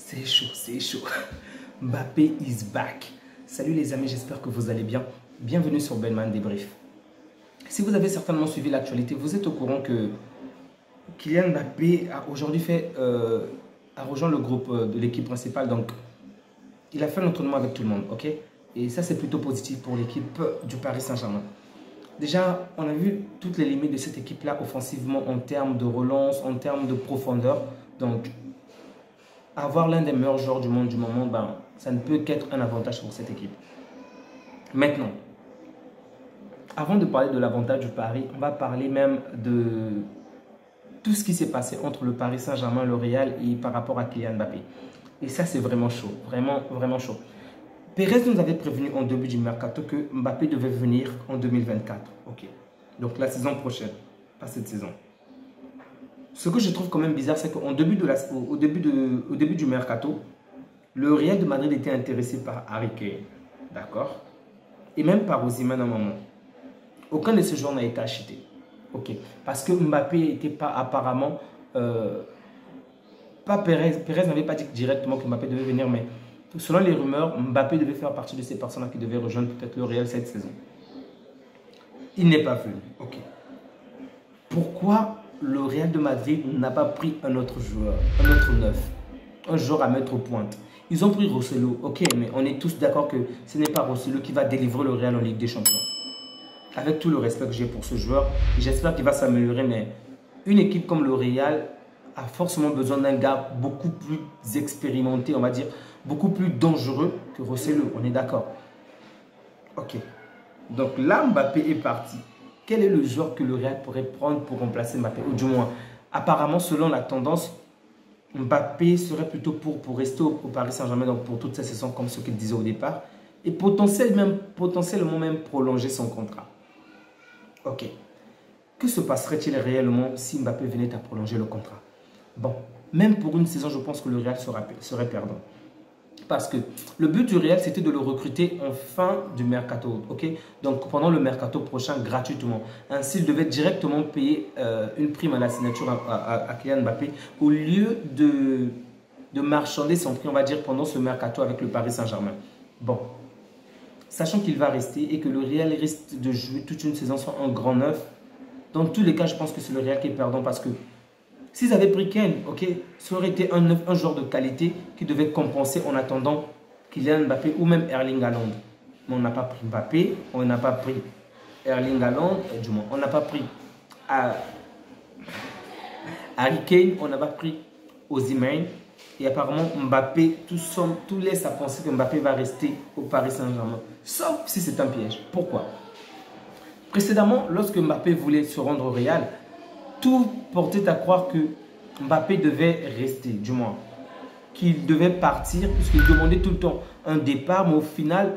C'est chaud, c'est chaud. Mbappé is back. Salut les amis, j'espère que vous allez bien. Bienvenue sur Benman Débrief. Si vous avez certainement suivi l'actualité, vous êtes au courant que Kylian Mbappé a aujourd'hui a rejoint le groupe de l'équipe principale. Donc, il a fait l'entraînement avec tout le monde, ok? Et ça, c'est plutôt positif pour l'équipe du Paris Saint-Germain. Déjà, on a vu toutes les limites de cette équipe-là offensivement en termes de relance, en termes de profondeur. Donc, avoir l'un des meilleurs joueurs du monde du moment, ça ne peut qu'être un avantage pour cette équipe. Maintenant, avant de parler de l'avantage du Paris, on va parler même de tout ce qui s'est passé entre le Paris Saint-Germain, le Real et par rapport à Kylian Mbappé. Et ça, c'est vraiment chaud, vraiment, vraiment chaud. Pérez nous avait prévenu en début du mercato que Mbappé devait venir en 2024. Ok. Donc la saison prochaine, pas cette saison. Ce que je trouve quand même bizarre, c'est qu'au début, au début du mercato, le Real de Madrid était intéressé par Harry Kane. D'accord? Et même par Osimhen à un moment. Aucun de ces joueurs n'a été acheté. Ok. Parce que Mbappé n'était pas apparemment... pas Pérez. Pérez n'avait pas dit directement que Mbappé devait venir, mais selon les rumeurs, Mbappé devait faire partie de ces personnes qui devaient rejoindre peut-être le Real cette saison. Il n'est pas venu. Ok. Pourquoi le Real de Madrid n'a pas pris un autre joueur, un autre neuf, un joueur à mettre au pointe? Ils ont pris Rosselló, ok, mais on est tous d'accord que ce n'est pas Rosselló qui va délivrer le Real en Ligue des Champions. Avec tout le respect que j'ai pour ce joueur, j'espère qu'il va s'améliorer, mais une équipe comme le Real a forcément besoin d'un gars beaucoup plus expérimenté, on va dire, beaucoup plus dangereux que Rosselló, on est d'accord. Ok, donc là Mbappé est parti. Quel est le joueur que le Real pourrait prendre pour remplacer Mbappé? Ou du moins, apparemment, selon la tendance, Mbappé serait plutôt pour rester au Paris Saint-Germain, donc pour toute sa saison, comme ce qu'il disait au départ, et potentiellement même prolonger son contrat. Ok. Que se passerait-il réellement si Mbappé venait à prolonger le contrat? Bon, même pour une saison, je pense que le Real serait perdant. Parce que le but du Real, c'était de le recruter en fin du mercato. Ok, donc, pendant le mercato prochain, gratuitement. Ainsi, il devait directement payer une prime à la signature à Kylian Mbappé au lieu de marchander son prix, on va dire, pendant ce mercato avec le Paris Saint-Germain. Bon, sachant qu'il va rester et que le Real risque de jouer toute une saison sans un grand neuf, dans tous les cas, je pense que c'est le Real qui est perdant parce que s'ils avaient pris Kane, ok, ça aurait été un joueur de qualité qui devait compenser en attendant Kylian Mbappé ou même Erling Haaland. Mais on n'a pas pris Mbappé, on n'a pas pris Erling Haaland, du moins, on n'a pas pris Harry Kane, on n'a pas pris Osimhen. Et apparemment, Mbappé, tout laisse à penser que Mbappé va rester au Paris Saint-Germain. Sauf si c'est un piège. Pourquoi? Précédemment, lorsque Mbappé voulait se rendre au Real, tout portait à croire que Mbappé devait rester, du moins, qu'il devait partir, puisqu'il demandait tout le temps un départ, mais au final,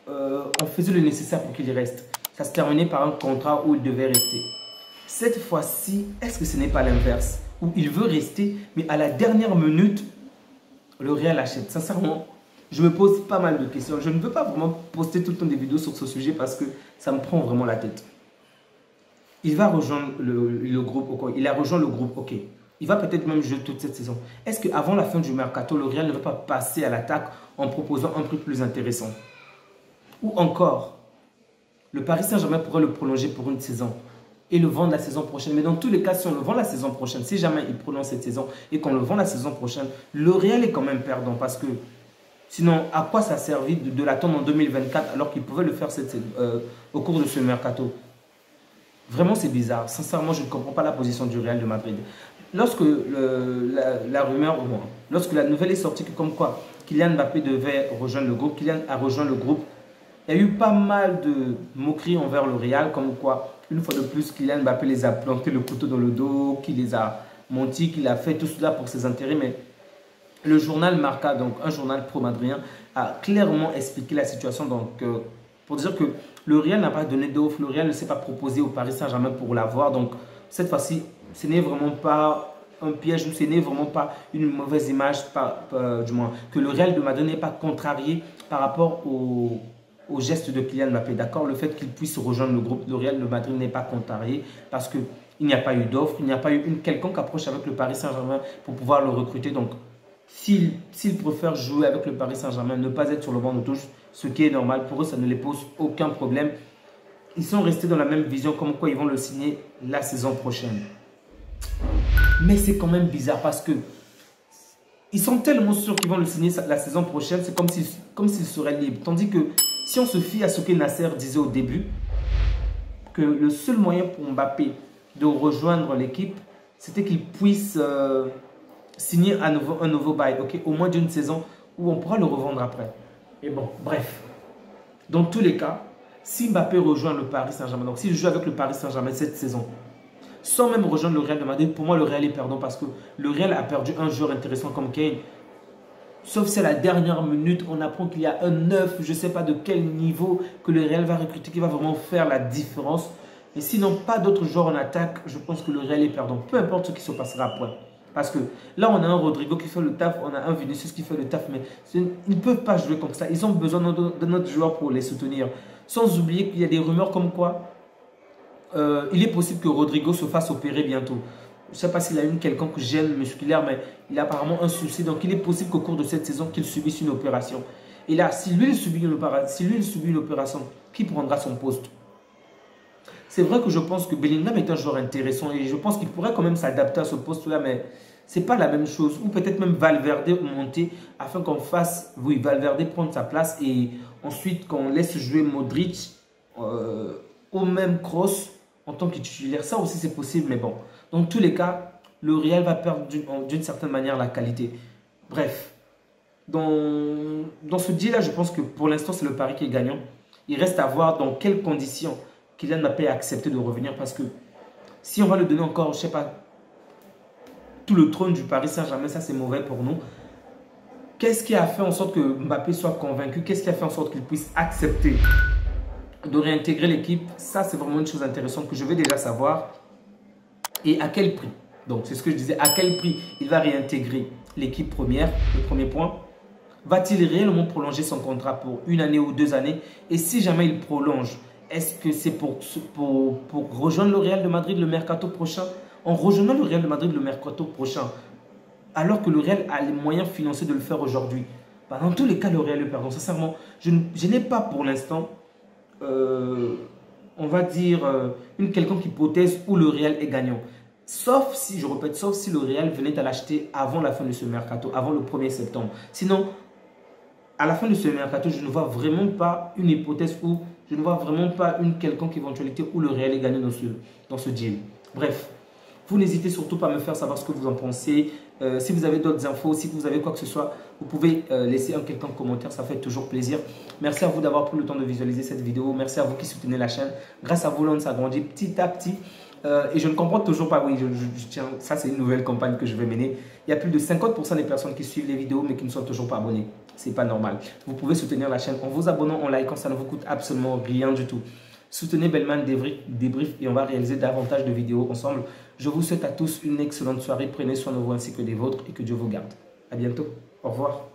on faisait le nécessaire pour qu'il reste. Ça se terminait par un contrat où il devait rester. Cette fois-ci, est-ce que ce n'est pas l'inverse? Où il veut rester, mais à la dernière minute, le Real achète. Sincèrement, je me pose pas mal de questions. Je ne veux pas vraiment poster tout le temps des vidéos sur ce sujet parce que ça me prend vraiment la tête. Il va rejoindre le groupe, ok. Il a rejoint le groupe, ok. Il va peut-être même jouer toute cette saison. Est-ce qu'avant la fin du mercato, le Real ne va pas passer à l'attaque en proposant un prix plus intéressant? Ou encore, le Paris Saint-Germain pourrait le prolonger pour une saison et le vendre la saison prochaine. Mais dans tous les cas, si on le vend la saison prochaine, si jamais il prolonge cette saison et qu'on le vend la saison prochaine, le Real est quand même perdant parce que sinon, à quoi ça a servi de l'attendre en 2024 alors qu'il pouvait le faire au cours de ce mercato? Vraiment, c'est bizarre. Sincèrement, je ne comprends pas la position du Real de Madrid. Lorsque la rumeur, au moins, lorsque la nouvelle est sortie que comme quoi Kylian Mbappé devait rejoindre le groupe, Kylian a rejoint le groupe, il y a eu pas mal de moqueries envers le Real, comme quoi, une fois de plus, Kylian Mbappé les a planté le couteau dans le dos, qu'il les a menti, qu'il a fait tout cela pour ses intérêts. Mais le journal Marca, donc un journal pro-madrien, a clairement expliqué la situation. Donc, pour dire que le Real n'a pas donné d'offre, le Real ne s'est pas proposé au Paris Saint-Germain pour l'avoir. Donc, cette fois-ci, ce n'est vraiment pas un piège ou ce n'est vraiment pas une mauvaise image, du moins, que le Real de Madrid n'est pas contrarié par rapport au geste de Kylian Mbappé. D'accord, le fait qu'il puisse rejoindre le groupe, le Real de Madrid n'est pas contrarié parce qu'il n'y a pas eu d'offre, il n'y a pas eu une quelconque approche avec le Paris Saint-Germain pour pouvoir le recruter. Donc, s'ils préfèrent jouer avec le Paris Saint-Germain, ne pas être sur le banc de touche, ce qui est normal, pour eux, ça ne les pose aucun problème. Ils sont restés dans la même vision, comme quoi ils vont le signer la saison prochaine. Mais c'est quand même bizarre parce que ils sont tellement sûrs qu'ils vont le signer la saison prochaine, c'est comme s'il serait libre. Tandis que si on se fie à ce que Nasser disait au début, que le seul moyen pour Mbappé de rejoindre l'équipe, c'était qu'il puisse signer un nouveau bail, okay? Au moins d'une saison où on pourra le revendre après. Et bon, bref. Dans tous les cas, si Mbappé rejoint le Paris Saint-Germain, donc s'il joue avec le Paris Saint-Germain cette saison, sans même rejoindre le Real de Madrid, pour moi le Real est perdant parce que le Real a perdu un joueur intéressant comme Kane. Sauf si à la dernière minute, on apprend qu'il y a un neuf, je ne sais pas de quel niveau, que le Real va recruter, qui va vraiment faire la différence. Mais sinon, pas d'autres joueurs en attaque, je pense que le Real est perdant. Peu importe ce qui se passera après. Parce que là, on a un Rodrigo qui fait le taf, on a un Vinicius qui fait le taf, mais ils ne peuvent pas jouer comme ça. Ils ont besoin de notre joueur pour les soutenir. Sans oublier qu'il y a des rumeurs comme quoi il est possible que Rodrigo se fasse opérer bientôt. Je ne sais pas s'il a eu quelconque gêne musculaire, mais il a apparemment un souci. Donc, il est possible qu'au cours de cette saison, qu'il subisse une opération. Et là, si lui, il subit une opération, qui prendra son poste? C'est vrai que je pense que Bellingham est un joueur intéressant et je pense qu'il pourrait quand même s'adapter à ce poste-là, mais ce n'est pas la même chose. Ou peut-être même Valverde monter afin qu'on fasse, oui, Valverde prendre sa place et ensuite qu'on laisse jouer Modric au même cross en tant que titulaire. Ça aussi, c'est possible, mais bon. Dans tous les cas, le Real va perdre d'une certaine manière la qualité. Bref, dans ce deal-là, je pense que pour l'instant, c'est le Paris qui est gagnant. Il reste à voir dans quelles conditions Kylian Mbappé a accepté de revenir parce que si on va le donner encore, je ne sais pas, tout le trône du Paris Saint-Germain, ça c'est mauvais pour nous. Qu'est-ce qui a fait en sorte que Mbappé soit convaincu? Qu'est-ce qui a fait en sorte qu'il puisse accepter de réintégrer l'équipe? Ça, c'est vraiment une chose intéressante que je vais déjà savoir. Et à quel prix? Donc, c'est ce que je disais. À quel prix il va réintégrer l'équipe première? Le premier point. Va-t-il réellement prolonger son contrat pour 1 année ou 2 années? Et si jamais il prolonge, est-ce que c'est pour rejoindre le Real de Madrid le mercato prochain? En rejoignant le Real de Madrid le mercato prochain, alors que le Real a les moyens financiers de le faire aujourd'hui. Dans tous les cas, le Real est perdant. Sincèrement, je n'ai pas pour l'instant, on va dire, une quelconque hypothèse où le Real est gagnant. Sauf si, je répète, sauf si le Real venait à l'acheter avant la fin de ce mercato, avant le 1er septembre. Sinon, à la fin de ce mercato, je ne vois vraiment pas une hypothèse où, je ne vois vraiment pas une quelconque éventualité où le Real est gagnant dans ce deal. Bref, vous n'hésitez surtout pas à me faire savoir ce que vous en pensez. Si vous avez d'autres infos, si vous avez quoi que ce soit, vous pouvez laisser un quelconque commentaire, ça fait toujours plaisir. Merci à vous d'avoir pris le temps de visualiser cette vidéo. Merci à vous qui soutenez la chaîne. Grâce à vous, l'on s'agrandit petit à petit. Et je ne comprends toujours pas, oui, tiens, ça c'est une nouvelle campagne que je vais mener. Il y a plus de 50% des personnes qui suivent les vidéos mais qui ne sont toujours pas abonnées. C'est pas normal. Vous pouvez soutenir la chaîne en vous abonnant, en likant, ça ne vous coûte absolument rien du tout. Soutenez Bellman Débrief et on va réaliser davantage de vidéos ensemble. Je vous souhaite à tous une excellente soirée. Prenez soin de vous ainsi que des vôtres et que Dieu vous garde. À bientôt. Au revoir.